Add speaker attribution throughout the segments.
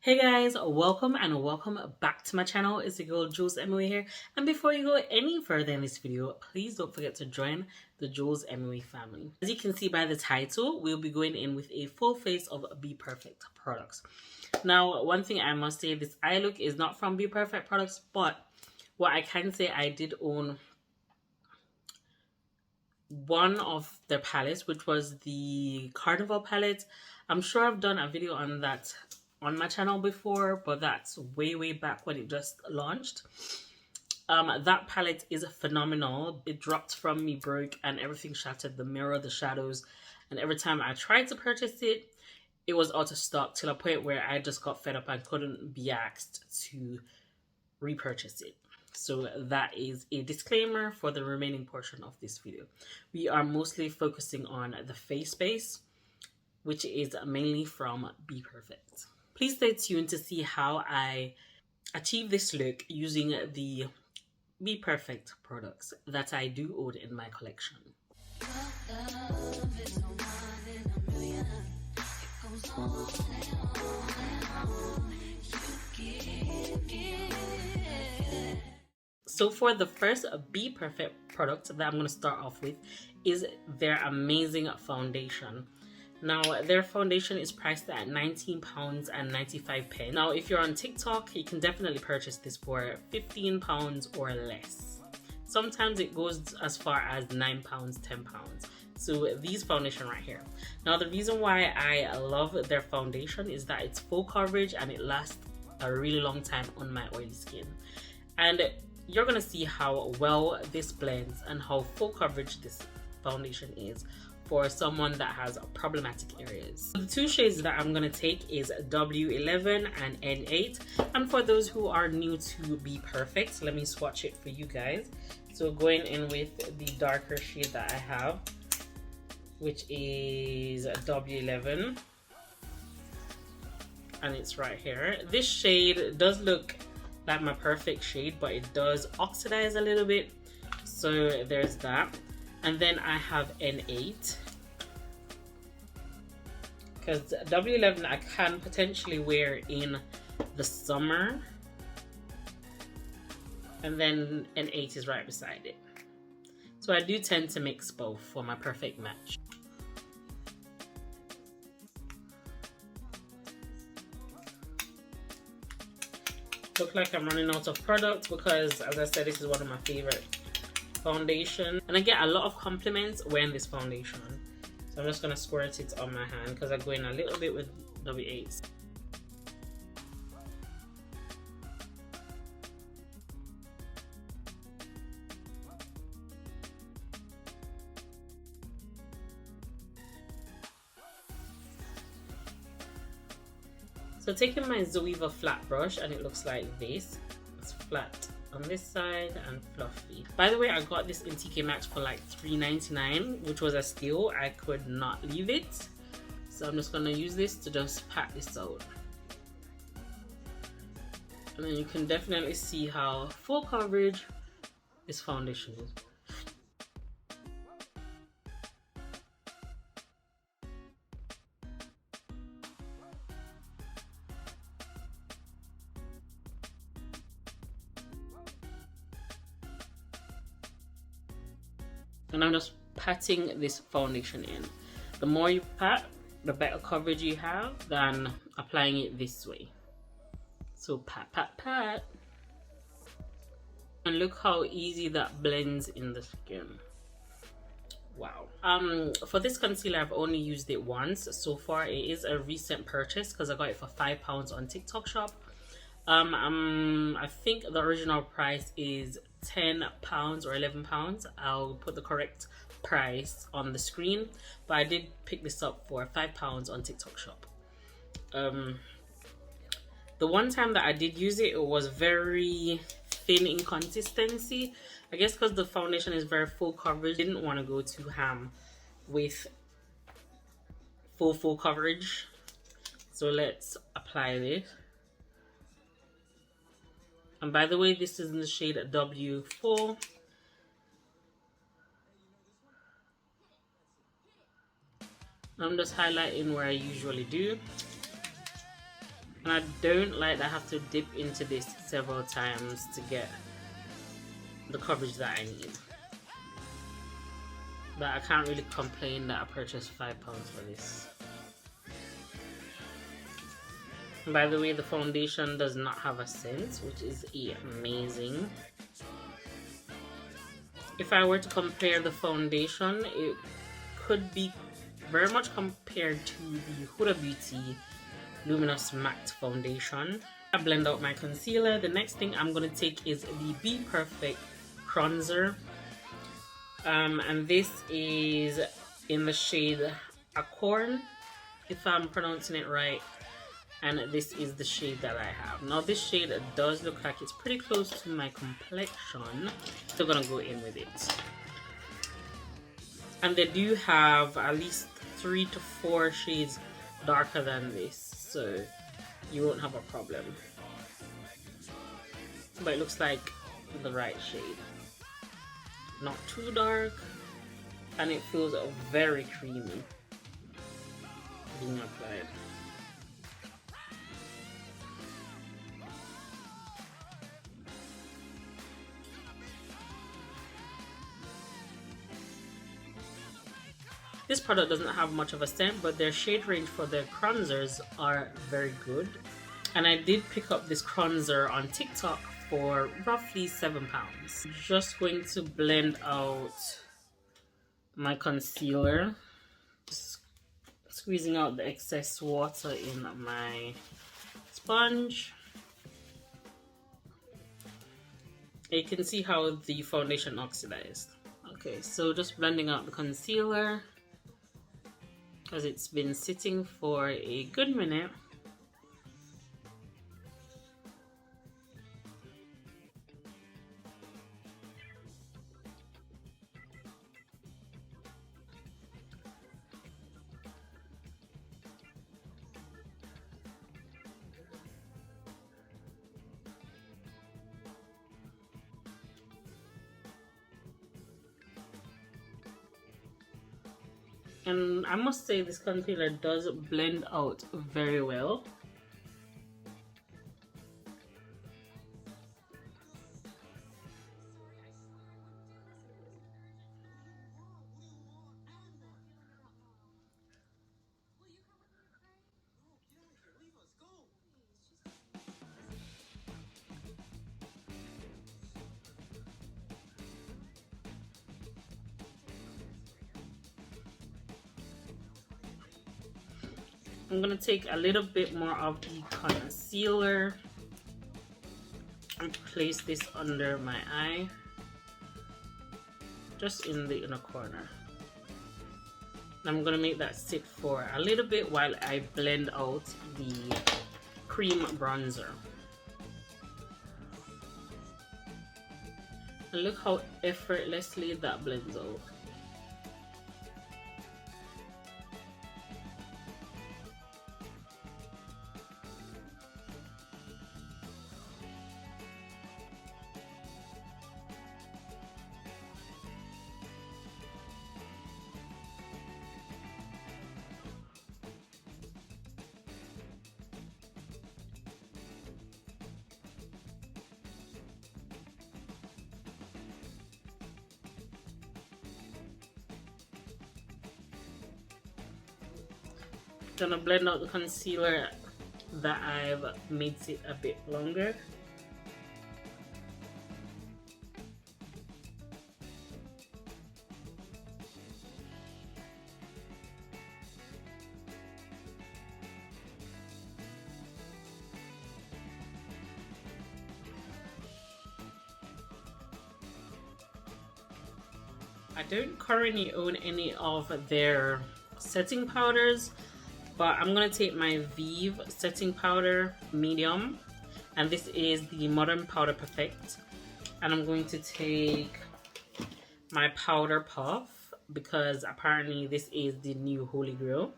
Speaker 1: Hey guys, welcome and welcome back to my channel. It's your girl Jules Emily here. And before you go any further in this video, please don't forget to join the Jules Emily family. As you can see by the title, we'll be going in with a full face of Bperfect products. Now, one thing I must say, this eye look is not from Bperfect products, but what I can say, I did own one of their palettes, which was the Carnival palette. I'm sure I've done a video on that on my channel before, but that's way back when it just launched. That palette is phenomenal. It dropped from me, broke, and everything shattered. The mirror, the shadows, and every time I tried to purchase it, it was out of stock till a point where I just got fed up and couldn't be asked to repurchase it. So that is a disclaimer for the remaining portion of this video. We are mostly focusing on the face base, which is mainly from Bperfect. Please stay tuned to see how I achieve this look using the Bperfect products that I do own in my collection. So for the first Bperfect product that I'm going to start off with is their amazing foundation. Now, their foundation is priced at £19.95. Now, if you're on TikTok, you can definitely purchase this for £15 or less. Sometimes it goes as far as £9, £10. So these foundation right here. Now, the reason why I love their foundation is that it's full coverage and it lasts a really long time on my oily skin. And you're going to see how well this blends and how full coverage this foundation is for someone that has problematic areas. The two shades that I'm going to take is W11 and N8. And for those who are new to Bperfect, let me swatch it for you guys. So going in with the darker shade that I have, which is W11. And it's right here. This shade does look like my perfect shade, but it does oxidize a little bit. So there's that. And then I have N8, because W11 I can potentially wear in the summer, and then N8 is right beside it. So I do tend to mix both for my perfect match. Look like I'm running out of product because, as I said, this is one of my favorite foundation, and I get a lot of compliments wearing this foundation. So I'm just gonna squirt it on my hand because I go in a little bit with W8. So taking my Zoeva flat brush, and it looks like this. It's flat on this side and fluffy. By the way, I got this in TK Maxx for like $3.99, which was a steal. I could not leave it. So I'm just gonna use this to just pat this out. And then you can definitely see how full coverage this foundation is. And I'm just patting this foundation in. The more you pat, the better coverage you have than applying it this way. So pat. And look how easy that blends in the skin. Wow. For this concealer, I've only used it once so far. It is a recent purchase because I got it for £5 on TikTok shop. I think the original price is £10 or £11. I'll put the correct price on the screen, but I did pick this up for £5 on TikTok shop. The one time that I did use it, it was very thin in consistency. I guess because the foundation is very full coverage, didn't want to go too ham with full coverage. So let's apply this. And by the way, this is in the shade W4. I'm just highlighting where I usually do. And I don't like that I have to dip into this several times to get the coverage that I need. But I can't really complain that I purchased £5 for this. By the way, the foundation does not have a scent, which is amazing. If I were to compare the foundation, it could be very much compared to the Huda Beauty Luminous Matte Foundation. I blend out my concealer. The next thing I'm going to take is the Bperfect Bronzer. And this is in the shade Acorn, if I'm pronouncing it right. And this is the shade that I have. Now this shade does look like it's pretty close to my complexion. Still gonna go in with it. And they do have at least 3 to 4 shades darker than this, so you won't have a problem. But it looks like the right shade. Not too dark, and it feels very creamy being applied. This product doesn't have much of a scent, but their shade range for their bronzers are very good. And I did pick up this bronzer on TikTok for roughly £7. Just going to blend out my concealer. Just squeezing out the excess water in my sponge. You can see how the foundation oxidized. Okay, so just blending out the concealer, because it's been sitting for a good minute. And I must say this concealer does blend out very well. I'm going to take a little bit more of the concealer and place this under my eye, just in the inner corner. I'm going to make that sit for a little bit while I blend out the cream bronzer. And look how effortlessly that blends out. Gonna blend out the concealer that I've made it a bit longer. I don't currently own any of their setting powders, but I'm going to take my Vive setting powder medium, and this is the Modern Powder Perfect, and I'm going to take my powder puff because apparently this is the new holy grail.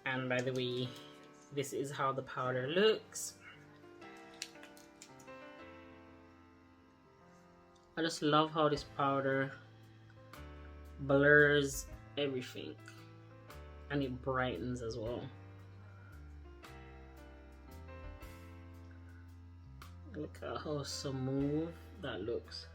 Speaker 1: And by the way, this is how the powder looks. I just love how this powder blurs everything, and it brightens as well. Look at how smooth that looks.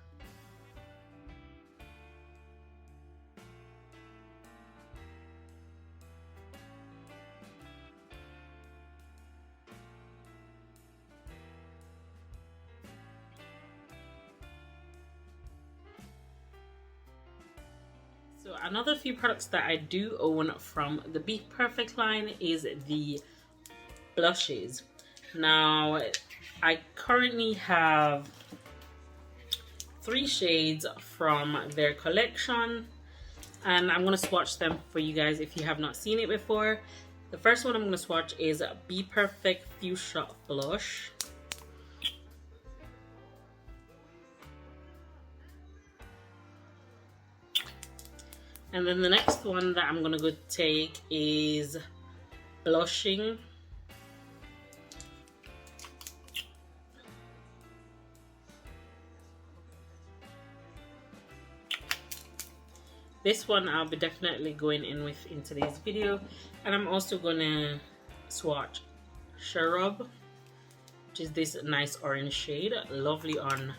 Speaker 1: So another few products that I do own from the Bperfect line is the blushes. Now I currently have 3 shades from their collection, and I'm going to swatch them for you guys if you have not seen it before. The first one I'm going to swatch is Bperfect Fuchsia Blush. And then the next one that I'm gonna go take is Blushing. This one I'll be definitely going in with in today's video. And I'm also gonna swatch Shrub, which is this nice orange shade. Lovely on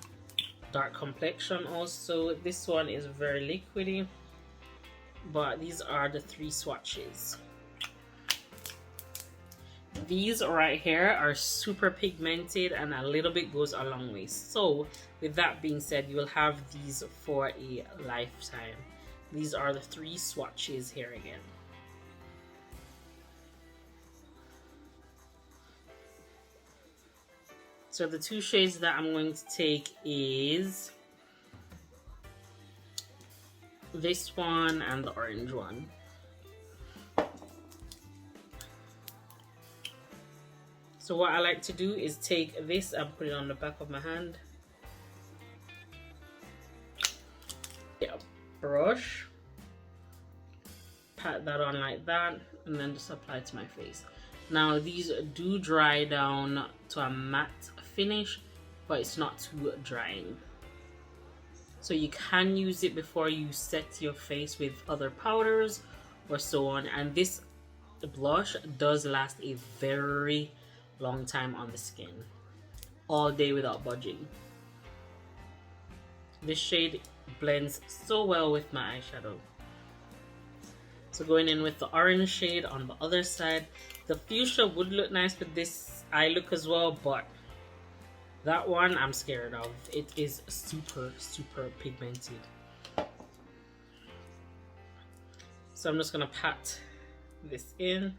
Speaker 1: dark complexion also. This one is very liquidy. But these are the 3 swatches. These right here are super pigmented, and a little bit goes a long way. So with that being said, you will have these for a lifetime. These are the 3 swatches here again. So the 2 shades that I'm going to take is this one and the orange one. So what I like to do is take this and put it on the back of my hand. Get a brush, pat that on like that, and then just apply it to my face. Now these do dry down to a matte finish, but it's not too drying. So you can use it before you set your face with other powders or so on. And this blush does last a very long time on the skin, all day without budging. This shade blends so well with my eyeshadow. So going in with the orange shade on the other side. The fuchsia would look nice with this eye look as well, but that one I'm scared of. It is super pigmented. So I'm just gonna pat this in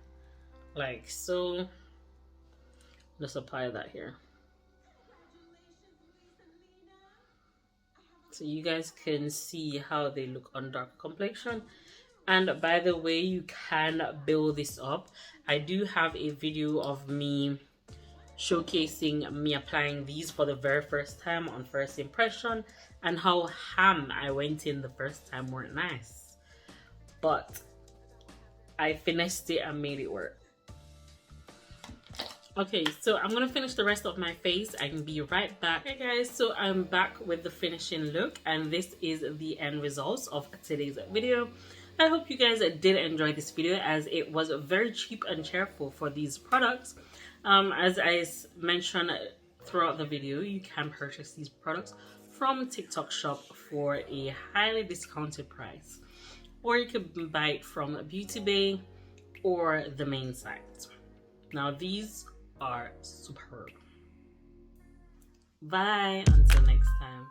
Speaker 1: like so. Just apply that here. So you guys can see how they look on dark complexion. And by the way, you can build this up. I do have a video of me showcasing me applying these for the very first time on first impression, and how ham I went in the first time weren't nice, but I finessed it and made it work. Okay, so I'm gonna finish the rest of my face. I can be right back. Okay guys, so I'm back with the finishing look, and this is the end results of today's video. I hope you guys did enjoy this video, as it was very cheap and cheerful for these products. As I mentioned throughout the video, you can purchase these products from TikTok shop for a highly discounted price, or you can buy it from Beauty Bay or the main site. Now these are superb. Bye, until next time.